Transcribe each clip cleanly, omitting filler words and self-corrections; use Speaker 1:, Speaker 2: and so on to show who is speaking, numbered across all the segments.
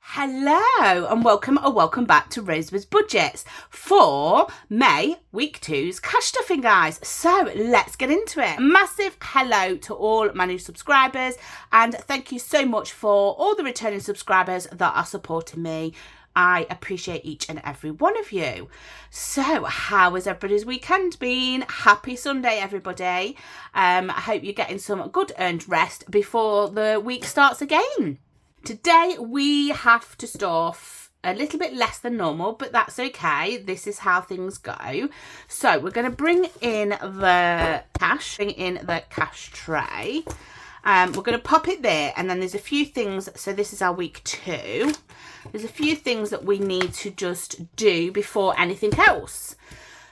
Speaker 1: Hello and welcome back to Rosebud's Budgets for May week 2's cash stuffing, guys. So let's get into it. Massive hello to all my new subscribers and thank you so much for all the returning subscribers that are supporting me. I appreciate each and every one of you. So how has everybody's weekend been? Happy Sunday, everybody. I hope you're getting some good earned rest before the week starts again. Today we have to stuff a little bit less than normal, but that's okay. This is how things go. So we're going to bring in the cash tray. We're going to pop it there, and then there's a few things. So this is our week 2. There's a few things that we need to just do before anything else.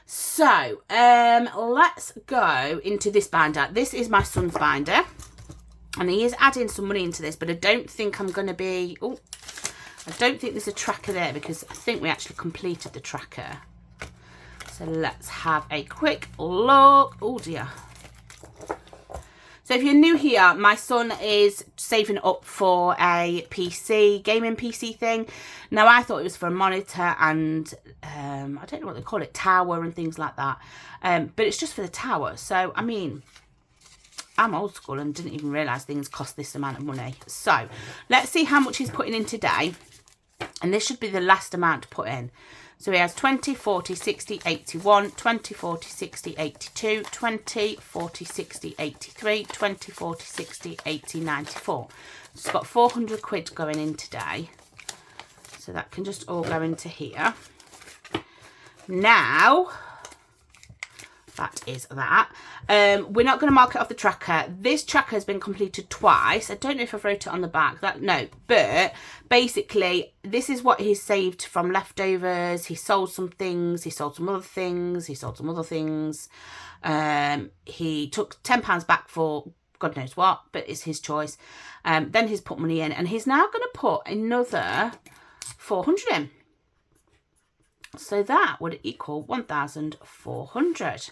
Speaker 1: So let's go into this binder. This is my son's binder. And he is adding some money into this, but I don't think I'm going to be... Oh, I don't think there's a tracker there because I think we actually completed the tracker. So let's have a quick look. Oh, dear. So if you're new here, my son is saving up for a PC, gaming PC thing. Now, I thought it was for a monitor and I don't know what they call it, tower and things like that. But it's just for the tower. So, I mean... I'm old school and didn't even realise things cost this amount of money. So let's see how much he's putting in today. And this should be the last amount to put in. So he has 20, 40, 60, 81, 20, 40, 60, 82, 20, 40, 60, 83, 20, 40, 60, 80, 94. So it's got 400 quid going in today. So that can just all go into here. Now... that is that. We're not going to mark it off the tracker. This tracker has been completed twice. I don't know if I've wrote it on the back. But basically, this is what he's saved from leftovers. He sold some things. He sold some other things. He sold some other things. He took £10 back for God knows what, but it's his choice. Then he's put money in, and he's now going to put another 400 in. So that would equal 1,400.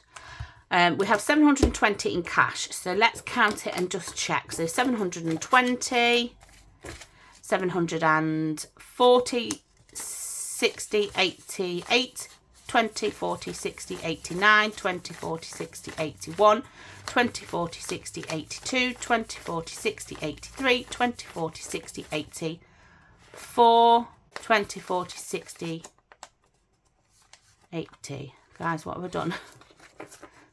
Speaker 1: We have 720 in cash. So let's count it and just check. So 720, 740, 60, 88, 20, 40, 60, 89, 20, 40, 60, 81, 20, 40, 60, 82, 20, 40, 60, 83, 20, 40, 60, 84, 20, 40, 60, 80. Guys, what have I done?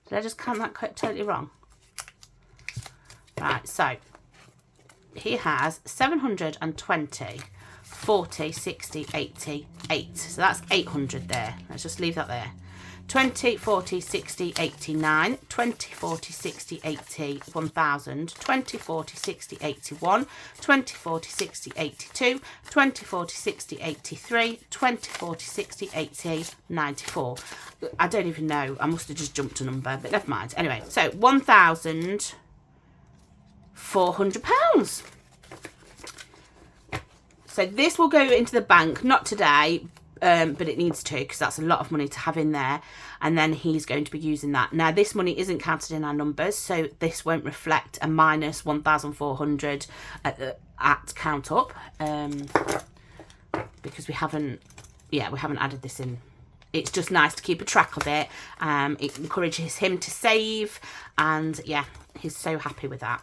Speaker 1: Did I just count that totally wrong? Right, so he has 720, 40, 60, 80, 8. So that's 800 there. Let's just leave that there. 20, 40, 60, 89, 20, 40, 60, 80, 1000, 20, 40, 60, 81, 20, 40, 60, 82, 20, 40, 60, 83, 20, 40, 60, 80, 94. I don't even know. I must have just jumped a number, but never mind. Anyway, so £1,400. So this will go into the bank, not today, but it needs to because that's a lot of money to have in there, and then he's going to be using that. Now this money isn't counted in our numbers, so this won't reflect a minus 1,400 at count up because we haven't added this in. It's just nice to keep a track of it. It encourages him to save, and yeah, he's so happy with that.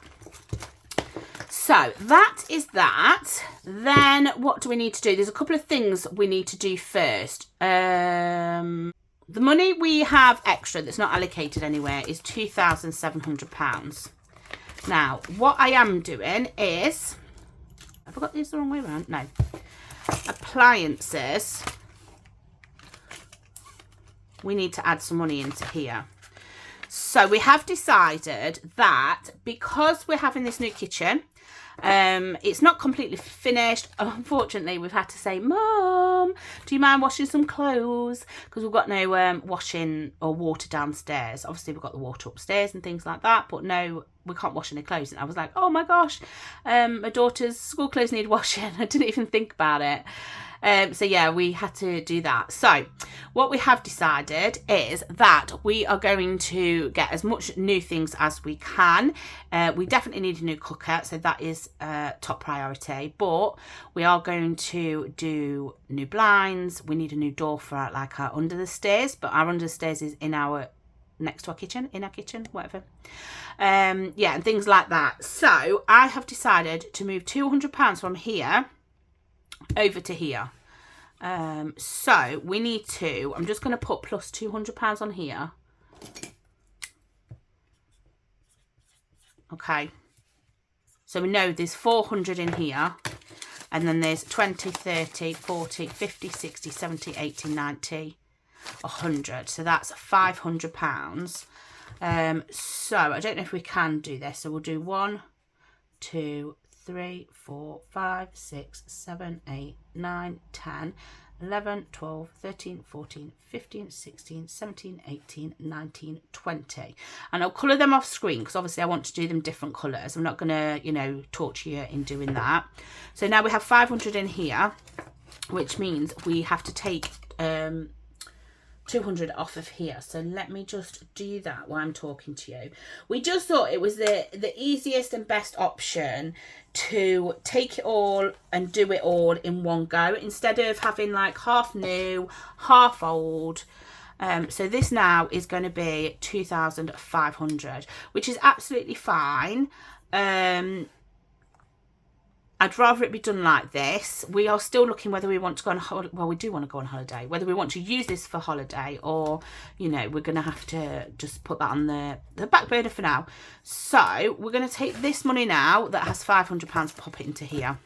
Speaker 1: So that is that. Then what do we need to do? There's a couple of things we need to do first. The money we have extra that's not allocated anywhere is £2,700. Now, what I am doing is... Have I got these the wrong way around? No. Appliances. We need to add some money into here. So we have decided that because we're having this new kitchen... it's not completely finished. Unfortunately, we've had to say, Mum, do you mind washing some clothes? Because we've got no washing or water downstairs. Obviously, we've got the water upstairs and things like that, but no, we can't wash any clothes. And I was like, oh my gosh, my daughter's school clothes need washing. I didn't even think about it. So yeah, we had to do that. So what we have decided is that we are going to get as much new things as we can. We definitely need a new cooker, so that is top priority. But we are going to do new blinds. We need a new door for like our under the stairs, but our under the stairs is in our next to our kitchen, in our kitchen, whatever. Yeah, and things like that. So I have decided to move £200 from here over to here. So we need to, I'm just going to put plus £200 on here. Okay. So we know there's 400 in here. And then there's 20, 30, 40, 50, 60, 70, 80, 90, 100. So that's £500. So I don't know if we can do this. So we'll do 1, 2, 3, 4, 5, 6, 7, 8, 9, 10, 11, 12, 13, 14, 15, 16, 17, 18, 19, 20. And I'll colour them off screen because obviously I want to do them different colours. I'm not going to, you know, torture you in doing that. So now we have 500 in here, which means we have to take 200 off of here. So let me just do that while I'm talking to you. We just thought it was the easiest and best option to take it all and do it all in one go instead of having like half new, half old. So this now is going to be 2,500, which is absolutely fine. I'd rather it be done like this. We are still looking whether we want to go on holiday. Well, we do want to go on holiday. Whether we want to use this for holiday or, you know, we're going to have to just put that on the back burner for now. So we're going to take this money now that has £500, pop it into here.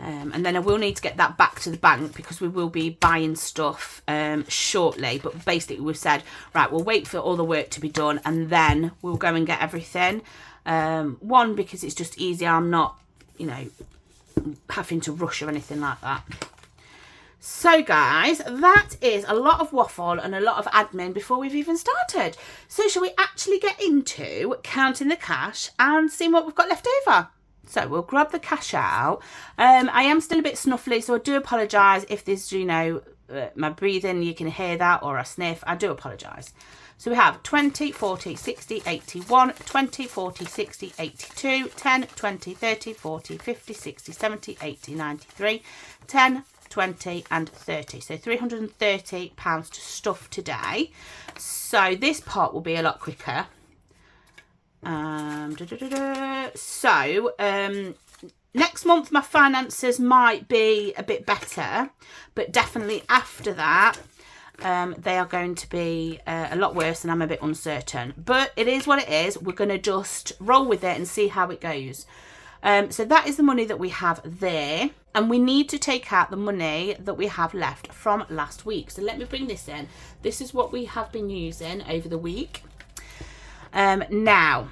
Speaker 1: And then I will need to get that back to the bank because we will be buying stuff shortly. But basically we've said, right, we'll wait for all the work to be done and then we'll go and get everything. One, because it's just easier. I'm not, you know, having to rush or anything like that. So guys, that is a lot of waffle and a lot of admin before we've even started. So shall we actually get into counting the cash and seeing what we've got left over? So we'll grab the cash out. I am still a bit snuffly, so I do apologise if there's, you know, my breathing, you can hear that, or a sniff. I do apologise. So we have 20, 40, 60, 81, 20, 40, 60, 82, 10, 20, 30, 40, 50, 60, 70, 80, 93, 10, 20 and 30. So £330 to stuff today. So this part will be a lot quicker. Next month my finances might be a bit better, but definitely after that they are going to be a lot worse and I'm a bit uncertain. But it is what it is. We're going to just roll with it and see how it goes. So that is the money that we have there. And we need to take out the money that we have left from last week. So let me bring this in. This is what we have been using over the week. Now,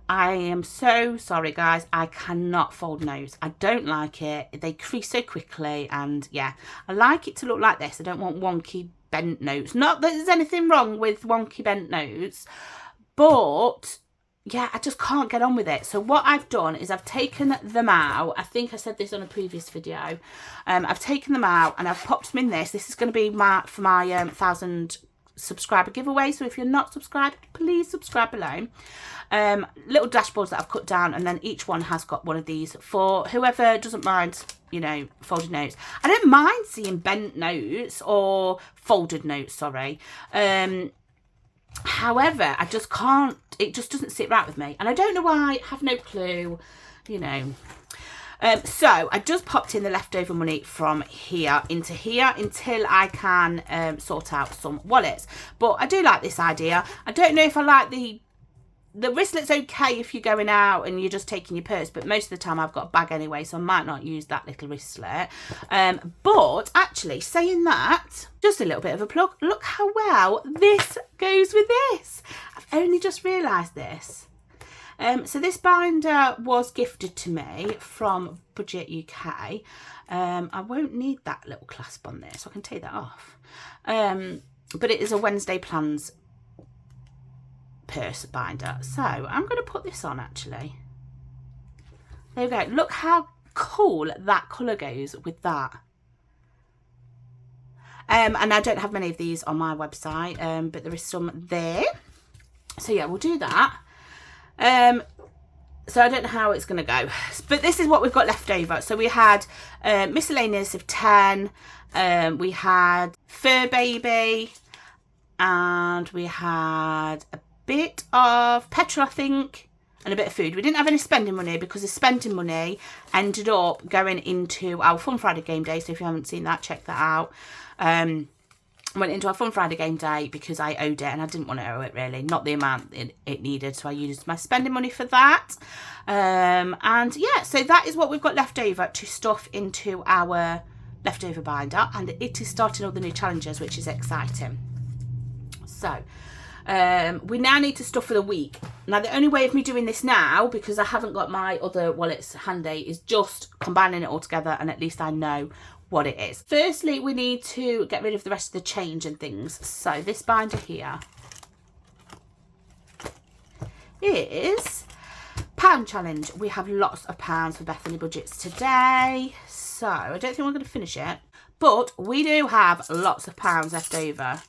Speaker 1: I am so sorry, guys. I cannot fold notes. I don't like it. They crease so quickly. And yeah, I like it to look like this. I don't want wonky bent notes. Not that there's anything wrong with wonky bent notes, but yeah, I just can't get on with it. So what I've done is I've taken them out. I think I said this on a previous video. I've taken them out and I've popped them in this. This is going to be for my 1,000 subscriber giveaway. So if you're not subscribed, please subscribe below. Little dashboards that I've cut down, and then each one has got one of these for whoever doesn't mind, you know, folded notes. I don't mind seeing bent notes or folded notes, sorry. However, I just can't, it just doesn't sit right with me. And I don't know why, I have no clue, you know. So I just popped in the leftover money from here into here until I can sort out some wallets. But I do like this idea. I don't know if I like the wristlet's okay if you're going out and you're just taking your purse, but most of the time I've got a bag anyway, so I might not use that little wristlet. But actually, saying that, just a little bit of a plug. Look how well this goes with this. I've only just realised this. So this binder was gifted to me from Budget UK. I won't need that little clasp on there, so I can take that off. But it is a Wednesday Plans purse binder. So I'm going to put this on actually. There we go. Look how cool that colour goes with that. And I don't have many of these on my website, but there is some there. So yeah, we'll do that. So I don't know how it's going to go, but this is what we've got left over. So we had miscellaneous of 10, we had Fur Baby, and we had a bit of petrol, I think, and a bit of food. We didn't have any spending money because the spending money ended up going into our Fun Friday game day. So if you haven't seen that, check that out. Went into our Fun Friday game day because I owed it and I didn't want to owe it, really, not the amount it needed, so I used my spending money for that. And yeah, so that is what we've got left over to stuff into our leftover binder, and it is starting all the new challenges, which is exciting. So we now need to stuff for the week. Now the only way of me doing this now, because I haven't got my other wallets handy, is just combining it all together, and at least I know what it is. Firstly, we need to get rid of the rest of the change and things. So this binder here is pound challenge. We have lots of pounds for Bethany budgets today, so I don't think we're going to finish it, but we do have lots of pounds left over.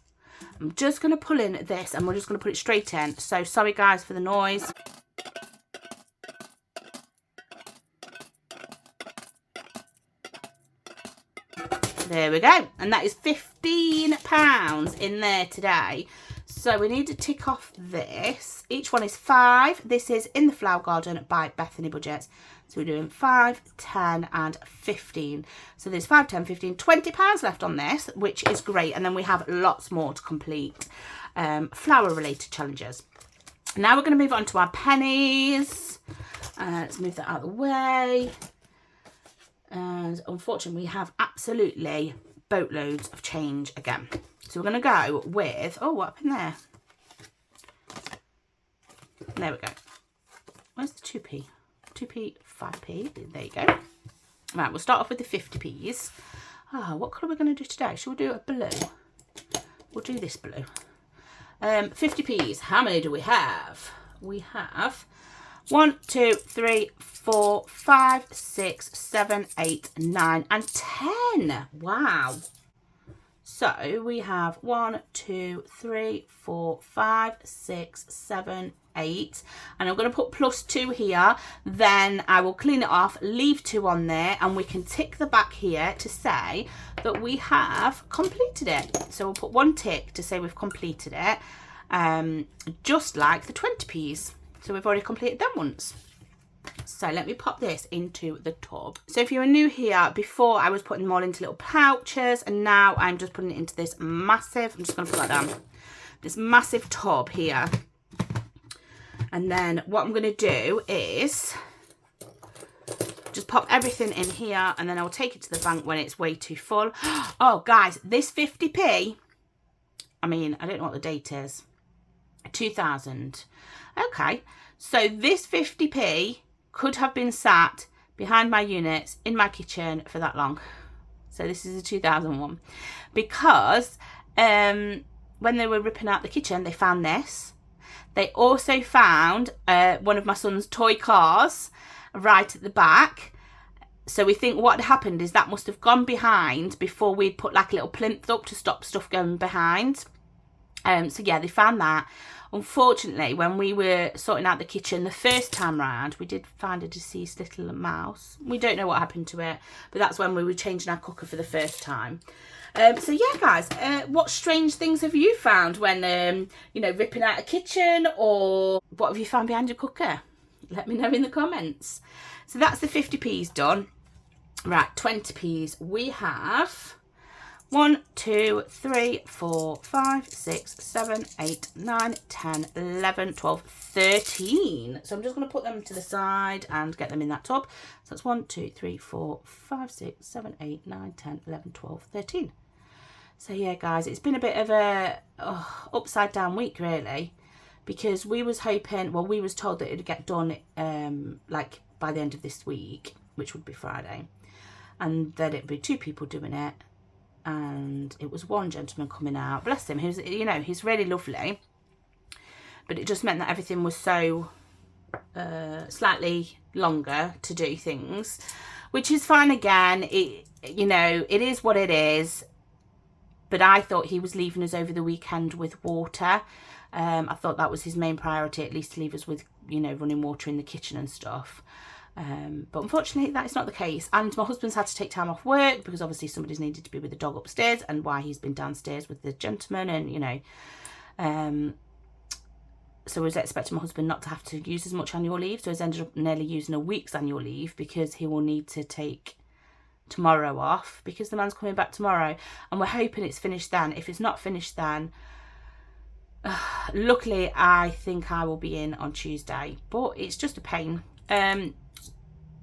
Speaker 1: I'm just going to pull in this and we're just going to put it straight in. So sorry guys for the noise. There we go, and that is £15 in there today. So we need to tick off this. Each one is 5. This is In the Flower Garden by Bethany Budgets. So we're doing 5, 10 and 15. So there's 5, 10, 15, £20 left on this, which is great. And then we have lots more to complete flower related challenges. Now we're going to move on to our pennies. Let's move that out of the way. And unfortunately, we have absolutely boatloads of change again. So we're going to go with, oh, what up in there? There we go. Where's the 2p? 2p, 5p. There you go. Right, we'll start off with the 50p's. Oh, what colour are we going to do today? Shall we do a blue? We'll do this blue. 50p's. How many do we have? We have 1, 2, 3, 4, 5, 6, 7, 8, 9 and 10. Wow. So we have 1, 2, 3, 4, 5, 6, 7, 8. And I'm going to put +2 here. Then I will clean it off, leave 2 on there, and we can tick the back here to say that we have completed it. So we'll put 1 tick to say we've completed it, just like the 20p's. So we've already completed them once. So let me pop this into the tub. So if you're new here, before I was putting them all into little pouches, and now I'm just putting it into this massive, I'm just going to put that down, this massive tub here. And then what I'm going to do is just pop everything in here, and then I'll take it to the bank when it's way too full. Oh guys, this 50p, I mean, I don't know what the date is, 2000. Okay, so this 50p could have been sat behind my units in my kitchen for that long. So this is a 2001, because when they were ripping out the kitchen, they found this. They also found one of my son's toy cars right at the back. So we think what happened is that must have gone behind before we'd put like a little plinth up to stop stuff going behind. So yeah, they found that. Unfortunately, when we were sorting out the kitchen the first time round, we did find a deceased little mouse. We don't know what happened to it, but that's when we were changing our cooker for the first time. So yeah, guys, what strange things have you found when, you know, ripping out a kitchen, or what have you found behind your cooker? Let me know in the comments. So that's the 50p's done. Right, 20p's. We have 1, 2, 3, 4, 5, 6, 7, 8, 9, 10, 11, 12, 13. So I'm just going to put them to the side and get them in that tub. So that's 1, 2, 3, 4, 5, 6, 7, 8, 9, 10, 11, 12, 13. So yeah, guys, it's been a bit of a upside down week, really, because we was hoping, well, we was told that it would get done like by the end of this week, which would be Friday, and then it'd be 2 people doing it. And it was 1 gentleman coming out, bless him, he's, you know, he's really lovely, but it just meant that everything was so slightly longer to do things, which is fine. Again, it, you know, it is what it is, but I thought he was leaving us over the weekend with water. I thought that was his main priority, at least to leave us with, you know, running water in the kitchen and stuff. But unfortunately that is not the case, and my husband's had to take time off work because obviously somebody's needed to be with the dog upstairs, and why he's been downstairs with the gentleman, and you know, so I was expecting my husband not to have to use as much annual leave, so he's ended up nearly using a week's annual leave because he will need to take tomorrow off because the man's coming back tomorrow, and we're hoping it's finished then. If it's not finished then, luckily I think I will be in on Tuesday, but it's just a pain.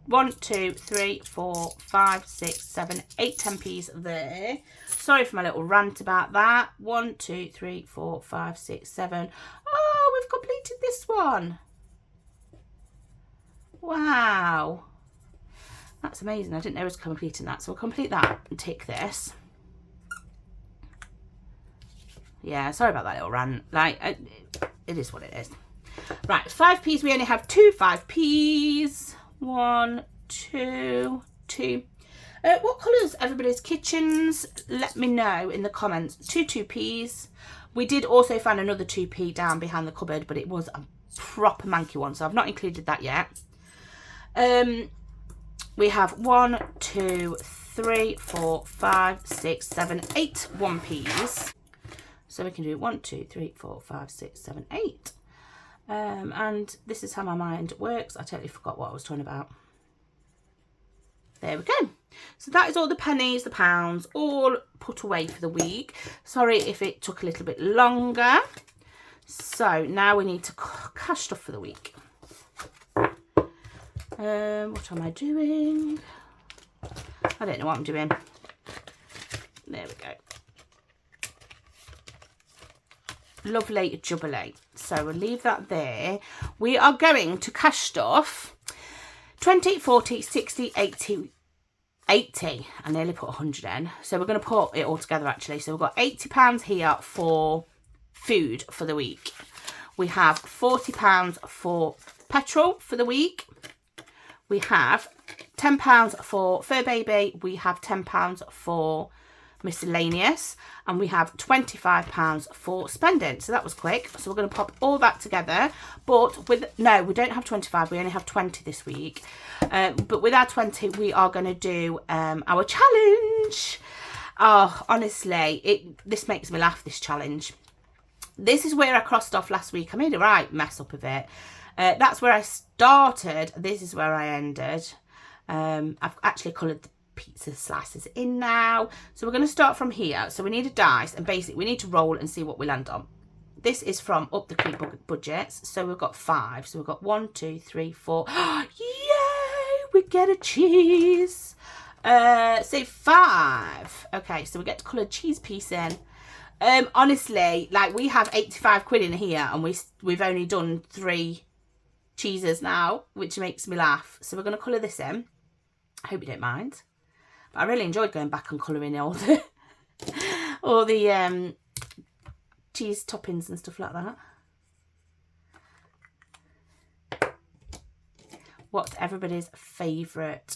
Speaker 1: 1, 2, 3, 4, 5, 6, 7, 8 10p's there. Sorry for my little rant about that. 1, 2, 3, 4, 5, 6, 7. Oh, we've completed this one. Wow. That's amazing. I didn't know I was completing that. So we'll complete that and tick this. Yeah, sorry about that little rant. Like, it is what it is. Right, 5p's. We only have 2 5p's. 1, 2, 2. What colours everybody's kitchens? Let me know in the comments. 2 2p's. We did also find another 2p down behind the cupboard, but it was a proper manky one, so I've not included that yet. We have 1, 2, 3, 4, 5, 6, 7, 8 1p's. So we can do 1, 2, 3, 4, 5, 6, 7, 8. And this is how my mind works. I totally forgot what I was talking about. There we go. So that is all the pennies, the pounds, all put away for the week. Sorry if it took a little bit longer. So now we need to cash stuff for the week. What am I doing? I don't know what I'm doing. There we go. Lovely jubilee. So we'll leave that there. We are going to cash stuff 20, 40, 60, 80. I nearly put 100 in. So we're going to put it all together actually. So we've got £80 here for food for the week. We have £40 for petrol for the week. We have £10 for fur baby. We have £10 for miscellaneous, and we have £25 for spending. So that was quick. So we're going to pop all that together, but with no, we don't have 25, we only have 20 this week. But with our 20 we are going to do our challenge. Oh, honestly, this makes me laugh, this challenge. This is where I crossed off last week. I made a right mess up of it. That's where I started. This is where I ended. I've actually coloured the pizza slices in now, so we're going to start from here. So we need a dice, and basically we need to roll and see what we land on. This is from Up the Creek Budgets, so we've got 5. So we've got 1, 2, 3, 4. Yay, we get a cheese. Say 5. Okay, so we get to colour cheese piece in. Honestly, like, we have 85 quid in here, and we've only done 3 cheeses now, which makes me laugh. So we're going to colour this in. I hope you don't mind. But I really enjoyed going back and colouring all the cheese toppings and stuff like that. What's everybody's favourite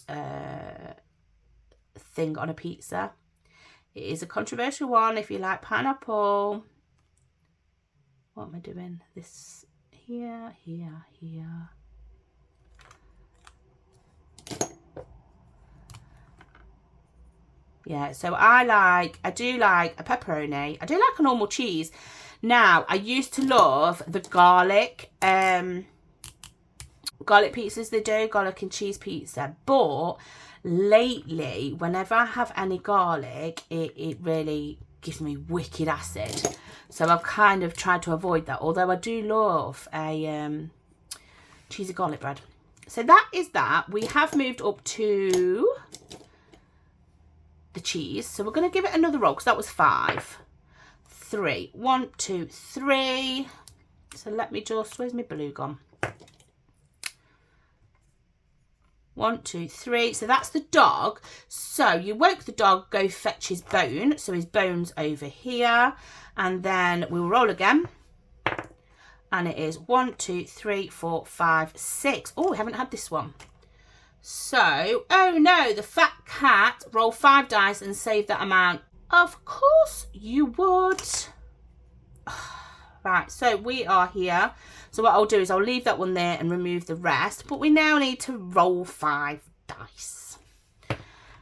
Speaker 1: thing on a pizza? It is a controversial one if you like pineapple. What am I doing? This here, here, here. Yeah, so I do like a pepperoni. I do like a normal cheese. Now, I used to love the garlic pizzas they do, garlic and cheese pizza. But lately, whenever I have any garlic, it really gives me wicked acid. So I've kind of tried to avoid that. Although I do love a cheesy garlic bread. So that is that. We have moved up to the cheese, so we're going to give it another roll because that was 5. 3. 1, 2, 3. So let me just, where's my blue gone? 1, 2, 3. So that's the dog. So you woke the dog, go fetch his bone. So his bone's over here, and then we'll roll again. And it is 1, 2, 3, 4, 5, 6. Oh, we haven't had this one. So, oh no, the fat cat, roll 5 dice and save that amount. Of course you would. Right, so we are here. So what I'll do is I'll leave that one there and remove the rest. But we now need to roll 5 dice.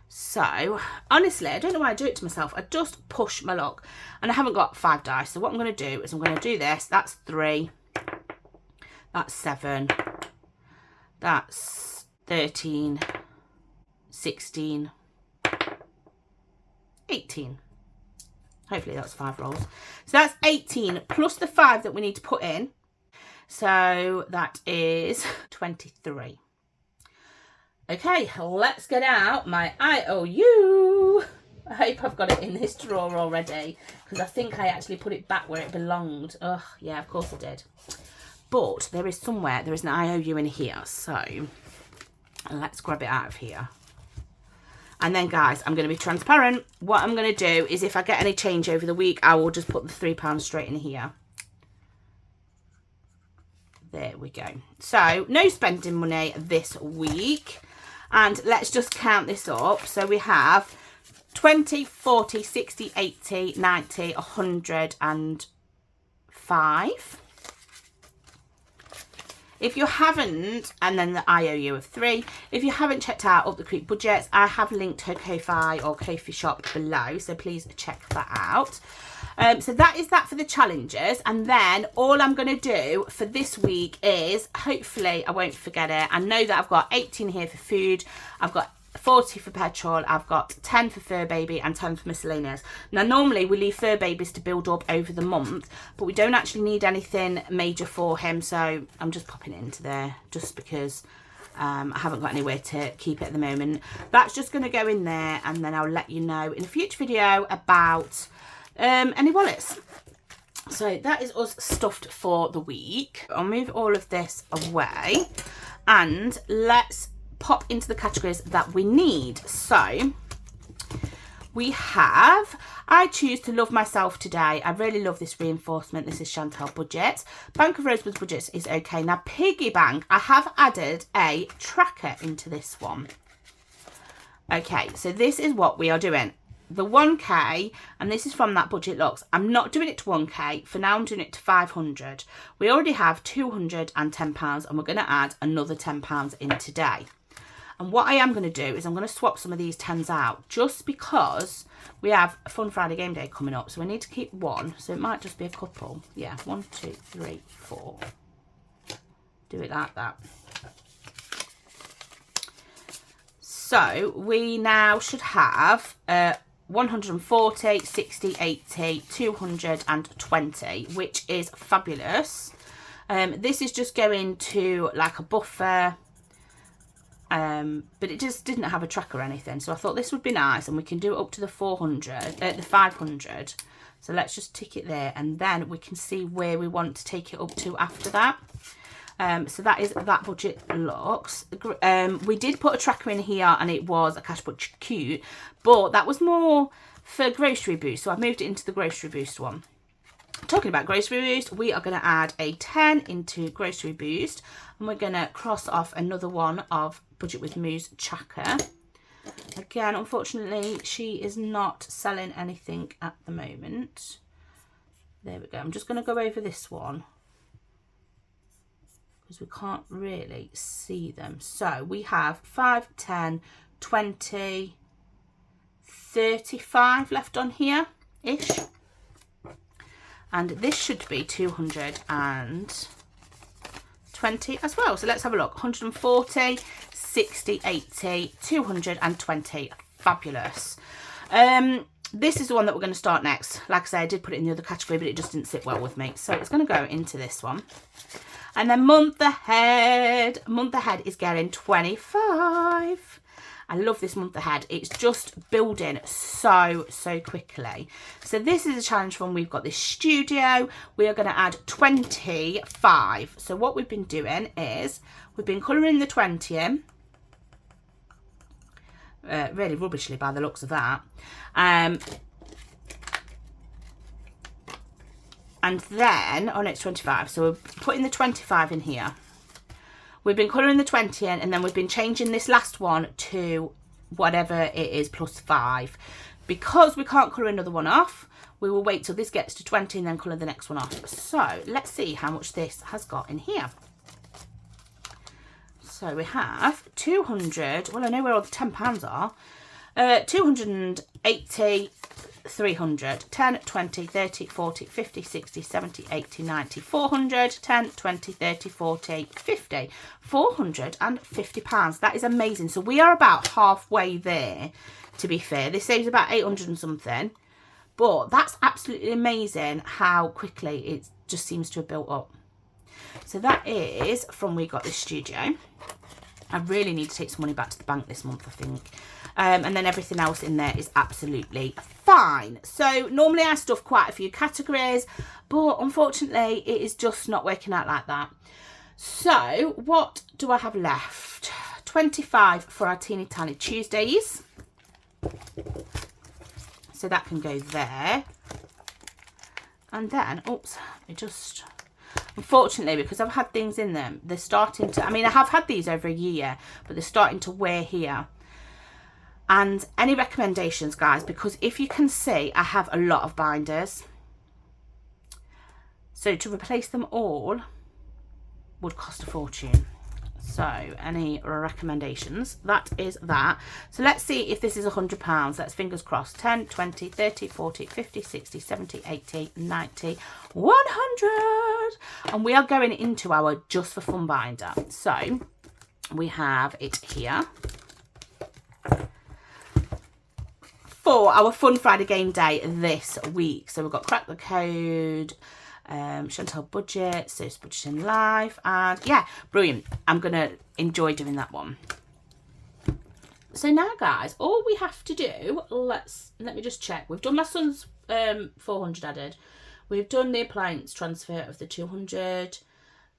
Speaker 1: So, honestly, I don't know why I do it to myself. I just push my luck. And I haven't got 5 dice. So what I'm going to do is I'm going to do this. That's 3. That's 7. That's 13. 16. 18. Hopefully that's 5 rolls. So that's 18 plus the 5 that we need to put in. So that is 23. Okay, let's get out my IOU. I hope I've got it in this drawer already, because I think I actually put it back where it belonged. Ugh, yeah, of course I did. But there is an IOU in here. So let's grab it out of here. And then, guys, I'm going to be transparent. What I'm going to do is if I get any change over the week, I will just put the £3 straight in here. There we go. So, no spending money this week. And let's just count this up. So, we have 20, 40, 60, 80, 90, 105. If you haven't, and then the IOU of 3, if you haven't checked out Up the Creek Budgets, I have linked her Ko-Fi or Ko-Fi shop below, so please check that out. So that is that for the challenges, and then all I'm going to do for this week is, hopefully I won't forget it, I know that I've got 18 here for food, I've got 40 for petrol, I've got 10 for fur baby and 10 for miscellaneous. Now normally we leave fur babies to build up over the month, but we don't actually need anything major for him, so I'm just popping it into there just because I haven't got anywhere to keep it at the moment. That's just going to go in there, and then I'll let you know in a future video about any wallets. So that is us stuffed for the week. I'll move all of this away and let's pop into the categories that we need. So we have I Choose to Love Myself Today. I really love this reinforcement. This is Chantel Budget. Bank of Rosebud Budgets is okay. Now Piggy Bank, I have added a tracker into this one. Okay, so this is what we are doing. The 1k, and this is from that Budget Looks. I'm not doing it to 1k. For now I'm doing it to 500. We already have £210 and we're going to add another £10 in today. And what I am going to do is I'm going to swap some of these 10s out just because we have a Fun Friday Game Day coming up. So we need to keep one. So it might just be a couple. Yeah, 1, 2, 3, 4. Do it like that. So we now should have 140, 60, 80, 220, which is fabulous. This is just going to like a buffer. But it just didn't have a track or anything, so I thought this would be nice, and we can do it up to the 500. So let's just tick it there, and then we can see where we want to take it up to after that. So that is that Budget Looks. We did put a tracker in here, and it was a Cash Butcher Cute, but that was more for Grocery Boost, so I've moved it into the Grocery Boost one. Talking about Grocery Boost, we are going to add a 10 into Grocery Boost, and we're going to cross off another one of Budget with Moose Tracker. Again, unfortunately, she is not selling anything at the moment. There we go. I'm just going to go over this one because we can't really see them. So we have 5, 10, 20, 35 left on here-ish. And this should be 220 as well. So let's have a look. 140, 60, 80, 220. Fabulous. This is the one that we're going to start next. Like I say, I did put it in the other category, but it just didn't sit well with me. So it's going to go into this one. And then month ahead. Month ahead is getting 25. I love this month ahead. It's just building so quickly. So this is a challenge from We've Got This Studio. We are going to add 25. So what we've been doing is we've been colouring the 20 in. Really rubbishly by the looks of that. And then, oh no, it's 25. So we're putting the 25 in here. We've been colouring the 20 in, and then we've been changing this last one to whatever it is plus 5. because we can't colour another one off, we will wait till this gets to 20 and then colour the next one off. So let's see how much this has got in here. So we have 200, well, I know where all the £10 are. 280, 300, 10, 20, 30, 40, 50, 60, 70, 80, 90, 400, 10, 20, 30, 40, 50, £450. That is amazing. So we are about halfway there, to be fair. This saves about 800 and something. But that's absolutely amazing how quickly it just seems to have built up. So that is from We Got This Studio. I really need to take some money back to the bank this month, I think. And then everything else in there is absolutely fine. So normally I stuff quite a few categories, but unfortunately it is just not working out like that. So what do I have left? 25 for our Teeny Tiny Tuesdays. So that can go there. And then, oops, it just... Unfortunately, because I've had things in them, they're starting to... I mean, I have had these over a year, but they're starting to wear here. And any recommendations, guys? Because if you can see, I have a lot of binders. So to replace them all would cost a fortune. So any recommendations? That is that. So let's see if this is £100. Let's fingers crossed. 10, 20, 30, 40, 50, 60, 70, 80, 90, 100. And we are going into our Just for Fun binder. So we have it here for our Fun Friday game day this week. So we've got Crack the Code, Chantal Budget, So's Budgeting Life, and yeah, brilliant. I'm gonna enjoy doing that one. So now, guys, all we have to do, let me just check. We've done my son's 400 added. We've done the appliance transfer of the 200.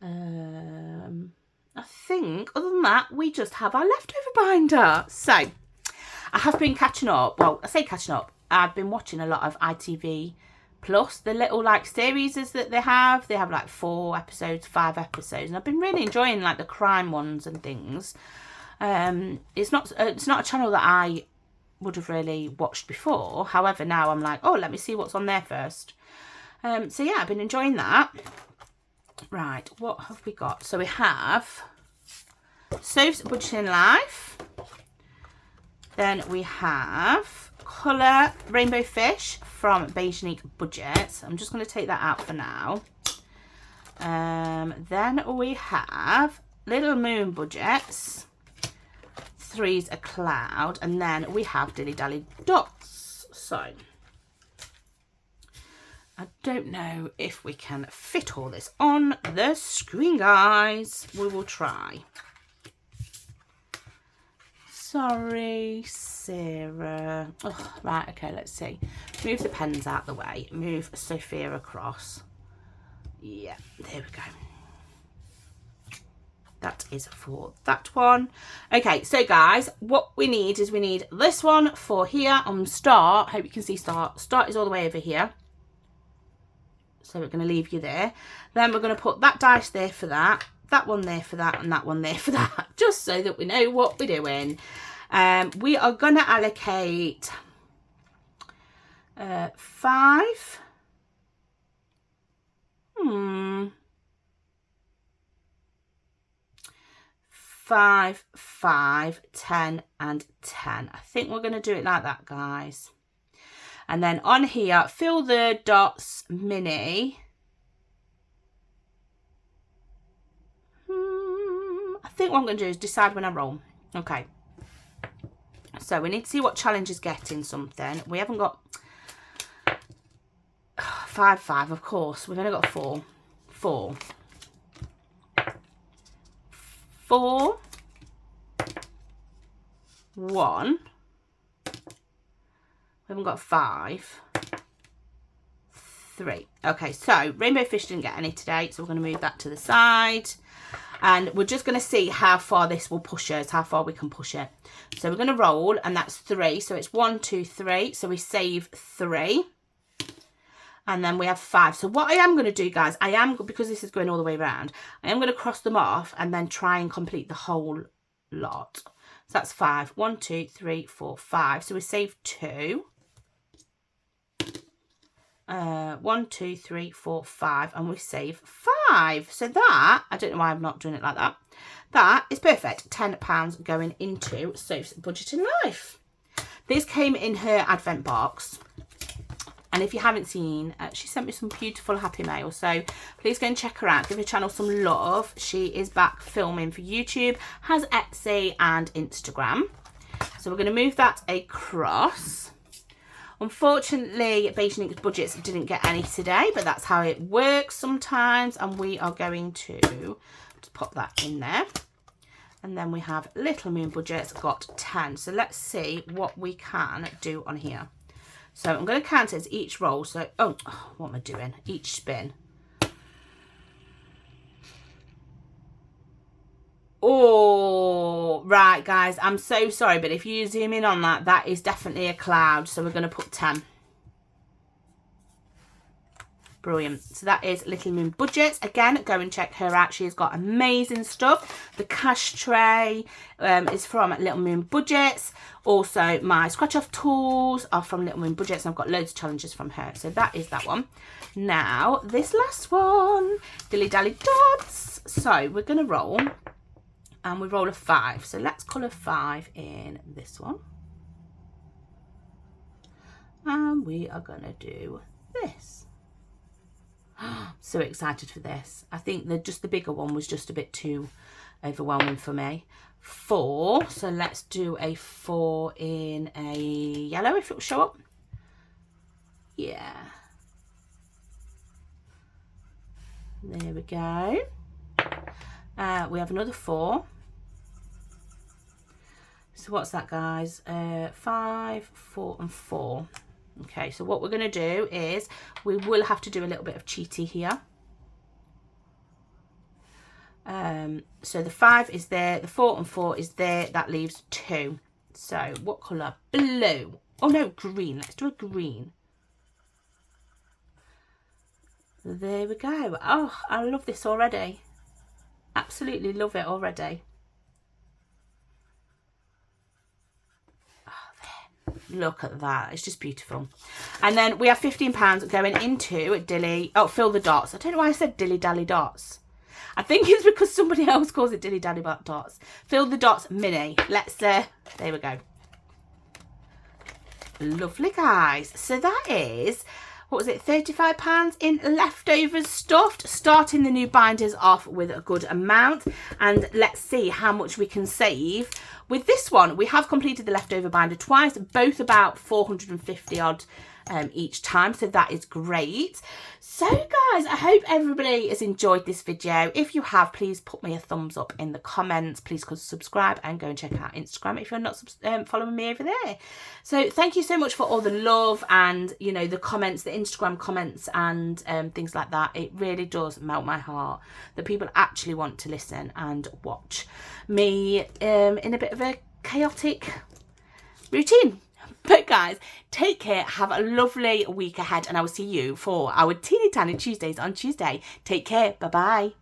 Speaker 1: I think other than that, we just have our leftover binder. So I have been catching up. Well, I say catching up. I've been watching a lot of ITV Plus, the little like series that they have. They have like 4 episodes, 5 episodes, and I've been really enjoying like the crime ones and things. It's not a channel that I would have really watched before. However, now I'm like, oh, let me see what's on there first. So yeah, I've been enjoying that. Right, what have we got? So we have So's Budgeting Life. Then we have Colour Rainbow Fish from Beijing Budget. I'm just going to take that out for now. Then we have Little Moon Budgets. Three's a Cloud. And then we have Dilly Dally Dots. So I don't know if we can fit all this on the screen, guys. We will try. Sorry, Sarah. Oh, right, okay, let's see. Move the pens out the way. Move Sophia across. Yeah, there we go. That is for that one. Okay, so guys, what we need is we need this one for here on start. Hope you can see start. Start is all the way over here. So we're going to leave you there. Then we're going to put that dice there for that one there for that, and that one there for that, just so that we know what we're doing. We are going to allocate 5. 5, 5, 10 and 10. I think we're going to do it like that, guys. And then on here, fill the dots mini. I think what I'm going to do is decide when I roll. Okay. So we need to see what challenge is getting something. We haven't got 5, 5, of course. We've only got 4. 4. 4. 1. We haven't got 5. 3. Okay, so Rainbow Fish didn't get any today, so we're going to move that to the side. And we're just going to see how far this will push us, how far we can push it. So we're going to roll, and that's 3. So it's 1, 2, 3. So we save 3. And then we have 5. So what I am going to do, guys, because this is going all the way around, I am going to cross them off and then try and complete the whole lot. So that's 5. 1, 2, 3, 4, 5. So we save 2. 1, 2, 3, 4, 5, and we save 5. So that, I don't know why I'm not doing it like that. That is perfect. £10 going into Soph's Budgeting Life. This came in her advent box. And if you haven't seen, she sent me some beautiful happy mail. So please go and check her out. Give her channel some love. She is back filming for YouTube, has Etsy and Instagram. So we're going to move that across. Unfortunately, Beige and Ink's budgets didn't get any today, but that's how it works sometimes. And we are going to just pop that in there. And then we have Little Moon budgets, got 10. So let's see what we can do on here. So I'm going to count it as each roll. So, oh, what am I doing? Each spin. Oh, right, guys. I'm so sorry, but if you zoom in on that, that is definitely a cloud. So we're going to put 10. Brilliant. So that is Little Moon Budgets. Again, go and check her out. She has got amazing stuff. The cash tray is from Little Moon Budgets. Also, my scratch off tools are from Little Moon Budgets. And I've got loads of challenges from her. So that is that one. Now, this last one, Dilly Dally Dots. So we're going to roll. And we roll a 5. So let's colour 5 in this one. And we are going to do this. So excited for this. I think just the bigger one was just a bit too overwhelming for me. 4. So let's do a 4 in a yellow if it will show up. Yeah. There we go. We have another 4. So what's that, guys? 5, 4 and 4. Okay, so what we're going to do is we will have to do a little bit of cheaty here. So the 5 is there, the 4 and 4 is there, that leaves 2. So what colour? Blue. Oh no, green. Let's do a green. There we go. Oh, I love this already. Absolutely love it already. Look at that. It's just beautiful. And then we have £15 going into Dilly. Oh, Fill the Dots. I don't know why I said Dilly Dally Dots. I think it's because somebody else calls it Dilly Dally Dots. Fill the Dots Mini. Let's, there we go. Lovely, guys. So that is, what was it, £35 in leftovers stuffed. Starting the new binders off with a good amount. And let's see how much we can save. With this one, we have completed the leftover binder twice, both about 450 odd each time, so that is great. So guys, I hope everybody has enjoyed this video. If you have, please put me a thumbs up in the comments. Please subscribe and go and check out Instagram if you're not following me over there. So thank you so much for all the love and, you know, the comments, the Instagram comments and things like that. It really does melt my heart that people actually want to listen and watch me in a bit of a chaotic routine. But guys, take care, have a lovely week ahead, and I will see you for our teeny tiny Tuesdays on Tuesday. Take care, bye bye.